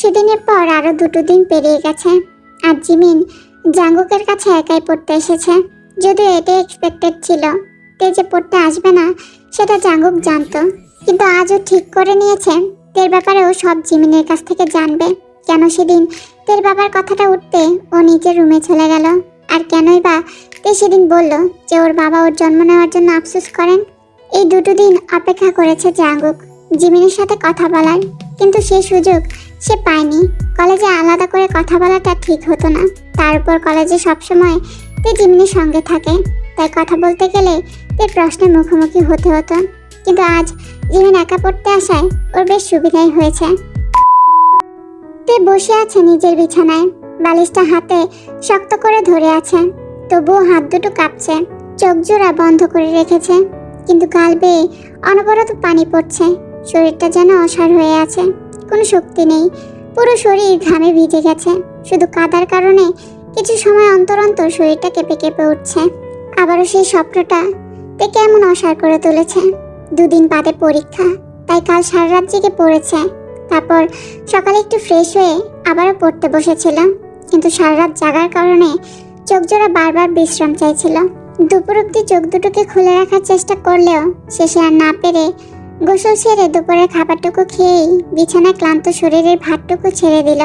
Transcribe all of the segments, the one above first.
সেদিনের পর আরো 2 দিন পেরিয়ে গেছে। আর জিমিন জাঙ্গুকের কাছে একাই পড়তে এসেছে। যদিও এটা এক্সপেক্টেড ছিল, তে যে পড়তে আসবে না সেটা জাঙ্গুক জানতো, কিন্তু আজও ঠিক করে নিয়েছে তের ব্যাপারেও সব জিমিনের কাছ থেকে জানবে। কেন সেদিন তের বাবার কথাটা উঠতে ও নিজের রুমে চলে গেল, আর কেনই বা তে সেদিন বলল যে ওর বাবা ওর জন্ম নেওয়ার জন্য আফসোস করেন। এই 2 দিন অপেক্ষা করেছে জাঙ্গুক জিমিনের সাথে কথা বলার, কিন্তু সেই সুযোগ সে পায়নি। কলেজে আলাদা করে কথা বলাটা ঠিক হতো না, তার উপর কলেজে সবসময় তে জিমিনের সঙ্গে থাকে, তাই কথা বলতে গেলে তে প্রশ্নের মুখোমুখি হতে হতো। কিন্তু আজ জিমিন একা পড়তে আসায় ওর বেশ সুবিধাই হয়েছে। তে বসে আছে নিজের বিছানায়, বালিশটা হাতে শক্ত করে ধরে আছে, তবুও হাত দুটো কাঁপছে, চোখ জোড়া বন্ধ করে রেখেছে, কিন্তু গাল বেয়ে অনবরত পানি পড়ছে। শরীরটা যেন অসাড় হয়ে আছে, কোনো শক্তি নেই, পুরো শরীর ঘামে ভিজে গেছে। শুধু কাদার কারণে কিছু সময় অন্তর অন্তর শরীরটা কেঁপে কেঁপে উঠছে। আবারও সেই স্বপ্নটা তে কেমন অসাড় করে তুলেছে। 2 দিন বাদে পরীক্ষা, তাই কাল সারা রাত জেগে পড়েছে। তারপর সকালে একটু ফ্রেশ হয়ে আবারও পড়তে বসেছিল, কিন্তু সারা রাত জাগার কারণে চোখ জোড়া বারবার বিশ্রাম চাইছিল। দুপুর অব্দি চোখ দুটোকে খুলে রাখার চেষ্টা করলেও শেষে আর না পেরে গোসল সেরে দুপুরের খাবারটুকু খেয়েই বিছানায় ক্লান্ত শরীরের ভাতটুকু ছেড়ে দিল।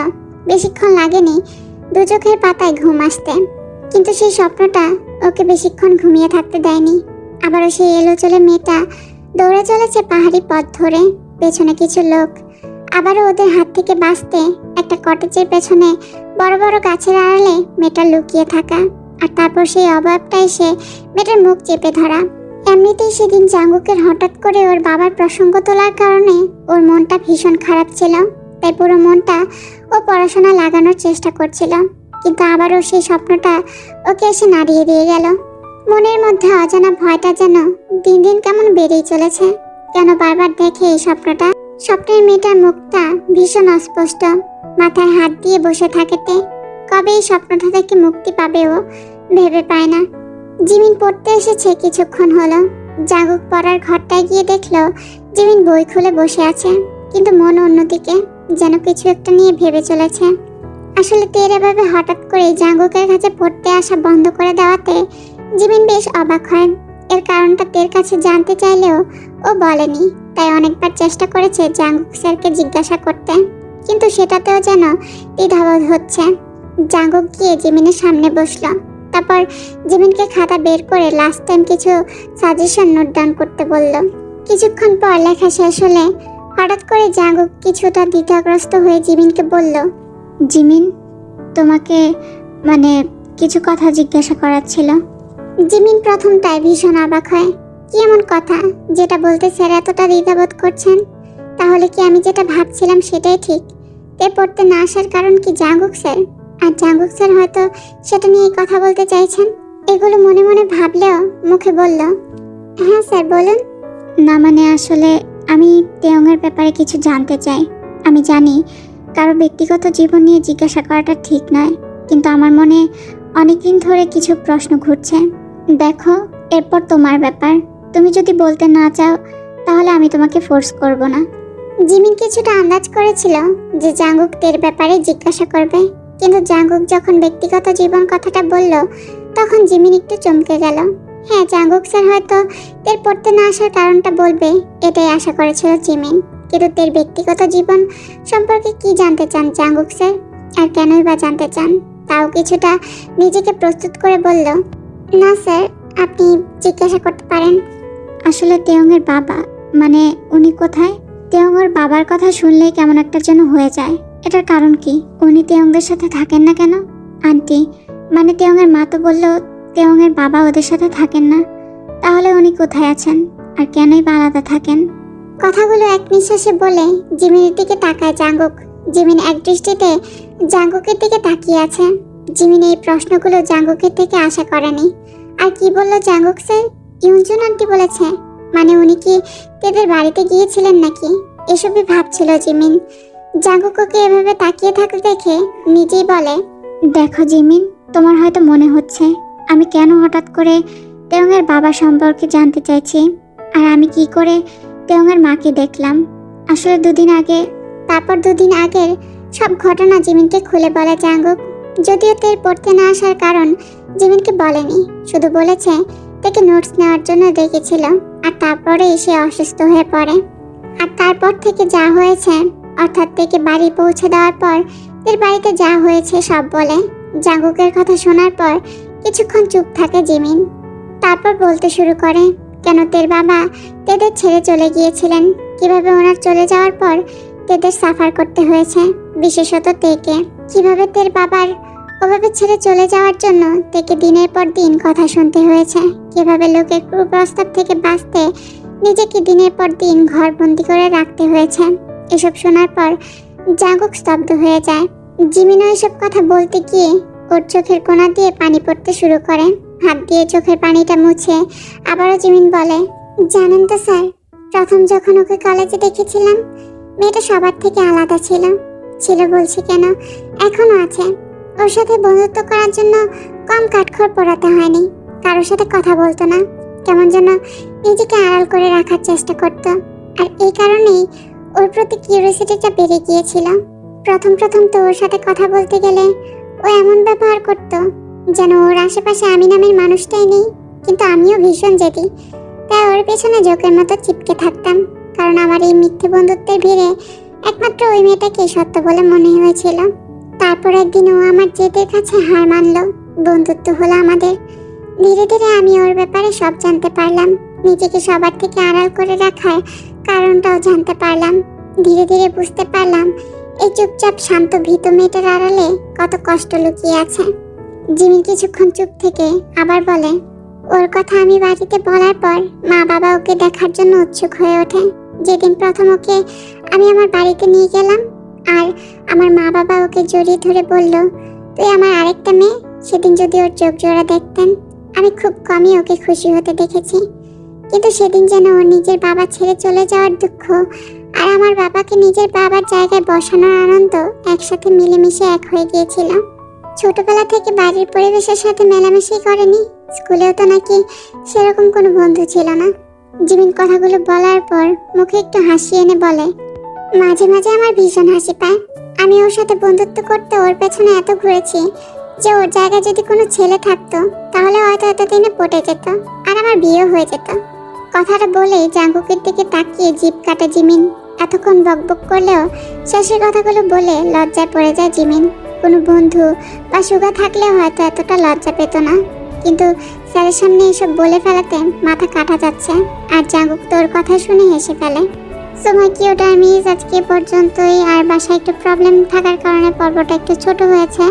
বেশিক্ষণ লাগেনি 2 চোখের পাতায় ঘুম আসতে, কিন্তু সেই স্বপ্নটা ওকে বেশিক্ষণ ঘুমিয়ে থাকতে দেয়নি। আবারও সেই এলোচলে মেয়েটা দৌড়ে চলেছে পাহাড়ি পথ ধরে, পেছনে কিছু লোক। আবারও ওদের হাত থেকে বাঁচতে একটা কটেজের পেছনে বড় বড় গাছের আড়ালে মেয়েটা লুকিয়ে থাকা, আর তারপর সেই অবয়বটা এসে মেয়েটার মুখ চেপে ধরা। এমনিতেই সেদিন জাঙ্গুকের হঠাৎ করে ওর বাবার প্রসঙ্গ তোলার কারণে ওর মনটা ভীষণ খারাপ ছিল, তাই পুরো মনটা ও পড়াশোনা লাগানোর চেষ্টা করছিল। কিন্তু আবারও সেই স্বপ্নটা ওকে এসে নাড়িয়ে দিয়ে গেল। মনের মধ্যে অজানা ভয়টা যেন দিন দিন কেমন বেড়েই চলেছে। কেন বারবার দেখে এই স্বপ্নটা? স্বপ্নের মেয়েটার মুখটা ভীষণ অস্পষ্ট, মাথায় হাত দিয়ে বসে থাকেতে। কবে এই স্বপ্নটা থেকে মুক্তি পাবে ও ভেবে পায় না। জিমিন পড়তে এসেছে কিছুক্ষণ হলো। জাগুক পড়ার ঘরটায় গিয়ে দেখলো জিমিন বই খুলে বসে আছে, কিন্তু মন অন্যদিকে, যেন কিছু একটা নিয়ে ভেবে চলেছে। আসলে তের এভাবে হঠাৎ করে জাগুকের কাছে পড়তে আসা বন্ধ করে দেওয়াতে জিমিন বেশ অবাক হয়। এর কারণটা তের কাছে জানতে চাইলেও ও বলেনি, তাই অনেকবার চেষ্টা করেছে জাঙ্গুক স্যারকে জিজ্ঞাসা করতে, কিন্তু সেটাতেও যেন দ্বিধাবোধ হচ্ছে। জাঙ্গুক গিয়ে জিমিনের সামনে বসলো, তারপর জিমিনকে খাতা বের করে লাস্ট টাইম কিছু সাজেশন নোট ডাউন করতে বলল। কিছুক্ষণ পর লেখা শেষ হলে হঠাৎ করে জাঙ্গুক কিছুটা দ্বিধাগ্রস্ত হয়ে জিমিনকে বলল, জিমিন, তোমাকে কিছু কথা জিজ্ঞাসা করার ছিল। জিমিন প্রথমটায় ভীষণ অবাক হয়। কি এমন কথা যেটা বলতে স্যার এতটা দ্বিধাবোধ করছেন? তাহলে কি আমি যেটা ভাবছিলাম সেটাই ঠিক? তে পড়তে না আসার কারণ কি জাঙ্গুক স্যার? আর জাঙ্গুক স্যার হয়তো সেটা নিয়ে কথা বলতে চাইছেন। এগুলো মনে মনে ভাবলেও মুখে বলল, হ্যাঁ স্যার বলুন। না আসলে আমি তেয়ংয়ের ব্যাপারে কিছু জানতে চাই। আমি জানি কারো ব্যক্তিগত জীবন নিয়ে জিজ্ঞাসা করাটা ঠিক নয়, কিন্তু আমার মনে অনেকদিন ধরে কিছু প্রশ্ন ঘুরছে। দেখো, এরপর তোমার ব্যাপার, তুমি যদি বলতে না চাও তাহলে আমি তোমাকে ফোর্স করব না। জিমিন কিছুটা আন্দাজ করেছিল যে জাঙ্গুক তের ব্যাপারে জিজ্ঞাসা করবে, কিন্তু জাঙ্গুক যখন ব্যক্তিগত জীবন কথাটা বলল তখন জিমিন একটু চমকে গেল। হ্যাঁ, জাঙ্গুক স্যার হয়তো তের পড়তে না আসার কারণটা বলবে, এটাই আশা করেছিল জিমিন। কিন্তু তের ব্যক্তিগত জীবন সম্পর্কে কি জানতে চান জাঙ্গুক স্যার, আর কেনই বা জানতে চান? তাও কিছুটা নিজেকে প্রস্তুত করে বলল, না স্যার, আপনি জিজ্ঞাসা করতে পারেন। আসলে তেয়ংয়ের বাবা উনি কোথায়? তেয়ংয়ের বাবার কথা শুনলেই কেমন একটা যেন হয়ে যায়। এটার কারণ কি? উনি তেয়ংদের সাথে থাকেন না কেন? আন্টি, তেয়ংয়ের মা তো বললো তেয়ংয়ের বাবা ওদের সাথে থাকেন না। তাহলে উনি কোথায় আছেন, আর কেনই বা আলাদা থাকেন? কথাগুলো এক নিঃশ্বাসে বলে জিমিনের দিকে তাকায় জাঙ্গুক। জিমিন এক দৃষ্টিতে জাঙ্গুকের দিকে তাকিয়ে আছে। জিমিন এই প্রশ্নগুলো জাঙ্গুকের থেকে আশা করেনি। আর কি বললো জাঙ্গুক স্যার? ইউনজুন আন্টি বলেছে? উনি কি তেদের বাড়িতে গিয়েছিলেন নাকি? এসবই ভাবছিল জিমিন। জাঙ্গুককে এভাবে তাকিয়ে থাকতে দেখে নিজেই বলে, দেখো জিমিন, তোমার হয়তো মনে হচ্ছে আমি কেন হঠাৎ করে তেয়ংয়ের বাবা সম্পর্কে জানতে চাইছি, আর আমি কি করে তেয়ংয়ের মাকে দেখলাম। আসলে 2 দিন আগে, তারপর 2 দিন আগের সব ঘটনা জিমিনকে খুলে বলে জাঙ্গুক। যদিও তের পড়তে না আসার কারণ জিমিনকে বলেনি, শুধু বলেছে তাকে নোটস নেওয়ার জন্য ডেকেছিল আর তারপরে সে অসুস্থ হয়ে পড়ে। আর তারপর থেকে যা হয়েছে, অর্থাৎ থেকে বাড়ি পৌঁছে দেওয়ার পর তের বাড়িতে যা হয়েছে সব বলে। জাঙ্গুকের কথা শোনার পর কিছুক্ষণ চুপ থাকে জিমিন, তারপর বলতে শুরু করে কেন তের বাবা তেদের ছেড়ে চলে গিয়েছিলেন, কিভাবে ওনার চলে যাওয়ার পর তেদের সাফার করতে হয়েছে, বিশেষত তেকে কিভাবে তের বাবার ওভাবে ছেড়ে চলে যাওয়ার জন্য তেকে দিনের পর দিন কথা শুনতে হয়েছে, কিভাবে লোকের কুপ্রস্তাব থেকে বাঁচতে নিজেকে দিনের পর দিন ঘরবন্দি করে রাখতে হয়েছে। এসব শোনার পর জাঙ্গুক স্তব্ধ হয়ে যায়। জিমিনও এসব কথা বলতে গিয়ে ওর চোখের কোণা দিয়ে পানি পড়তে শুরু করে। হাত দিয়ে চোখের পানিটা মুছে আবারও জিমিন বলে, জানেন তো স্যার, প্রথম যখন ওকে কলেজে দেখেছিলাম মেয়েটা সবার থেকে আলাদা ছিল। বলছি কেন, এখনো আছে। ওর সাথে বন্ধুত্ব করার জন্য কম কাঠখড় পোড়াতে হয়নি। কারোর সাথে কথা বলতো না, কেমন যেন নিজেকে আড়াল করে রাখার চেষ্টা করত। আর এই কারণেই ওর প্রতি কিউরিওসিটিটা বেড়ে গিয়েছিল। প্রথম তো ওর সাথে কথা বলতে গেলে ও এমন ব্যবহার করত যেন ওর আশেপাশে আমি নামের মানুষটাই নেই। কিন্তু আমিও ভীষণ জেদি, তাই ওর পেছনে জোকের মতো চিপকে থাকতাম, কারণ আমার এই মিথ্যে বন্ধুত্বের ভিড়ে একমাত্র ওই মেয়েটাকে সত্য বলে মনে হয়েছিল। তারপর একদিন ও আমার জেদের কাছে হার মানলো, বন্ধুত্ব হলো আমাদের। ধীরে ধীরে আমি ওর ব্যাপারে সব জানতে পারলাম, নিজেকে সবার থেকে আড়াল করে রাখার কারণটাও জানতে পারলাম। ধীরে ধীরে বুঝতে পারলাম এই চুপচাপ শান্ত ভীত মেয়েটার আড়ালে কত কষ্ট লুকিয়ে আছে। জিমিন কিছুক্ষণ চুপ থেকে আবার বলে, ওর কথা আমি বাড়িতে বলার পর মা বাবা ওকে দেখার জন্য উৎসুক হয়ে ওঠে। যেদিন প্রথম ওকে আমি আমার বাড়িতে নিয়ে গেলাম আর আমার মা বাবা ওকে জড়িয়ে ধরে বলল, তুই আমার আরেকটা মেয়ে, সেদিন যদি ওর চোখ জোড়া দেখতেন। আমি খুব কমই ওকে খুশি হতে দেখেছি, কিন্তু সেদিন যেন ওর নিজের বাবা ছেড়ে চলে যাওয়ার দুঃখ আর আমার বাবাকে নিজের বাবার জায়গায় বসানোর আনন্দ একসাথে মিলেমিশে এক হয়ে গিয়েছিল। ছোটবেলা থেকে বাড়ির পরিবেশের সাথে মেলামেশাই করেনি, স্কুলেও তো নাকি সেরকম কোনো বন্ধু ছিল না। জিমিন কথাগুলো বলার পর মুখে একটু হাসি এনে বলে, মাঝে মাঝে আমার ভীষণ হাসি পায়। আমি ওর সাথে বন্ধুত্ব করতে ওর পেছনে এত ঘুরেছি যে ওর জায়গায় যদি কোনো ছেলে থাকতো তাহলে হয়তো এতদিনে পটে যেত আর আমার বিয়েও হয়ে যেত। কথাটা বলেই জাঙ্গুকের দিকে তাকিয়ে জিভ কাটে জিমিন। এতক্ষণ বকবক করলেও শেষের কথাগুলো বলে লজ্জায় পড়ে যায় জিমিন। কোনো বন্ধু বা সুগা থাকলে হয়তো এতটা লজ্জা পেত না, কিন্তু স্যারের সামনে এসব বলে ফেলাতে মাথা কাটা যাচ্ছে। আর জাঙ্গুক তোর কথা শুনে হেসে ফেলে। সময় কি ওটা আমি আজকে পর্যন্তই, আর বাসায় একটু প্রবলেম থাকার কারণে পর্বটা একটু ছোট হয়েছে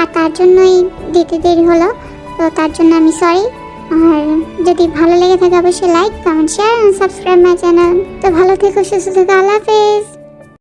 আর তার জন্যই দিতে দেরি হলো, তো তার জন্য আমি সরি। আর যদি ভালো লেগে থাকে অবশ্যই like, comment, share and subscribe my channel. তো ভালো থেকো, সুস্থ থেকো, আল্লাহ হাফেজ।